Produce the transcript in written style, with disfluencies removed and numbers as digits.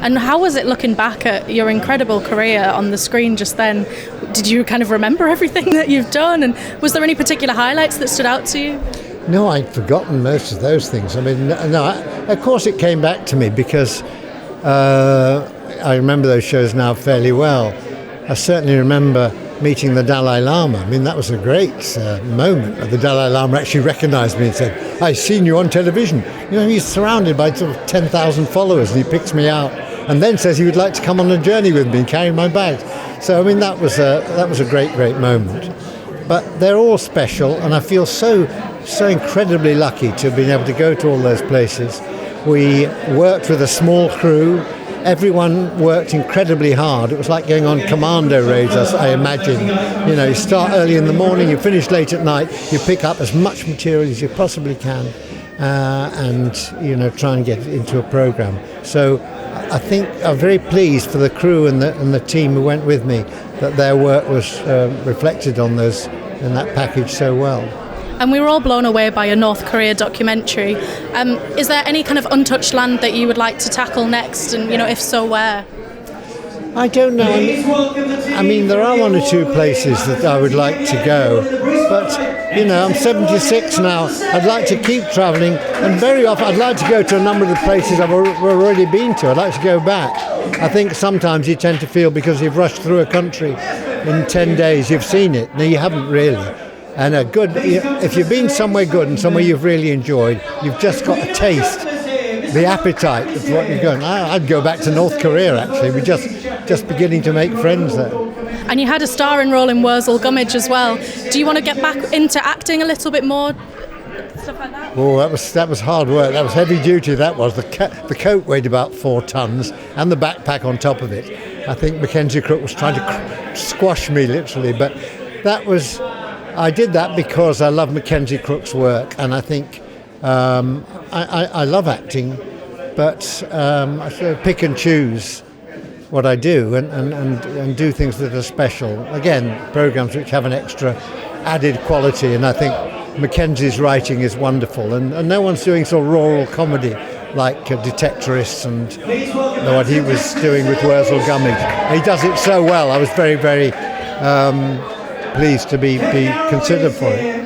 And how was it looking back at your incredible career on the screen just then? Did you kind of remember everything that you've done? And was there any particular highlights that stood out to you? No, I'd forgotten most of those things. I mean, of course it came back to me because I remember those shows now fairly well. I certainly remember meeting the Dalai Lama. I mean, that was a great moment. The Dalai Lama actually recognized me and said, "I've seen you on television." You know, he's surrounded by sort of 10,000 followers, and he picks me out and then says he would like to come on a journey with me and carry my bags. So, I mean, that was a great moment. But they're all special, and I feel so incredibly lucky to have been able to go to all those places. We worked with a small crew. Everyone worked incredibly hard. It was like going on commando raids, as I imagine. You know, you start early in the morning, you finish late at night, you pick up as much material as you possibly can, and, you know, try and get it into a program. So I think I'm very pleased for the crew and the team who went with me that their work was reflected on in that package so well. And we were all blown away by your North Korea documentary. Is there any kind of untouched land that you would like to tackle next? And, you know, if so, where? I don't know. I mean, there are one or two places that I would like to go. But, you know, I'm 76 now. I'd like to keep travelling. And very often I'd like to go to a number of the places I've already been to. I'd like to go back. I think sometimes you tend to feel because you've rushed through a country in 10 days, you've seen it. No, you haven't really. And if you've been somewhere good and somewhere you've really enjoyed, you've just got a taste, the appetite of what you're going. I'd go back to North Korea, actually. We're just beginning to make friends there. And you had a starring role in Worzel Gummidge as well. Do you want to get back into acting a little bit more? Stuff like that? Oh, that was hard work. That was heavy duty, that was. The coat weighed about 4 tons and the backpack on top of it. I think Mackenzie Crook was trying to squash me, literally. But I did that because I love Mackenzie Crook's work, and I think I love acting, but I sort of pick and choose what I do and do things that are special. Again, programs which have an extra added quality, and I think Mackenzie's writing is wonderful, and no one's doing sort of rural comedy like Detectorists and what he was doing with Worzel Gummidge. He does it so well. I was very, very pleased to be considered for it.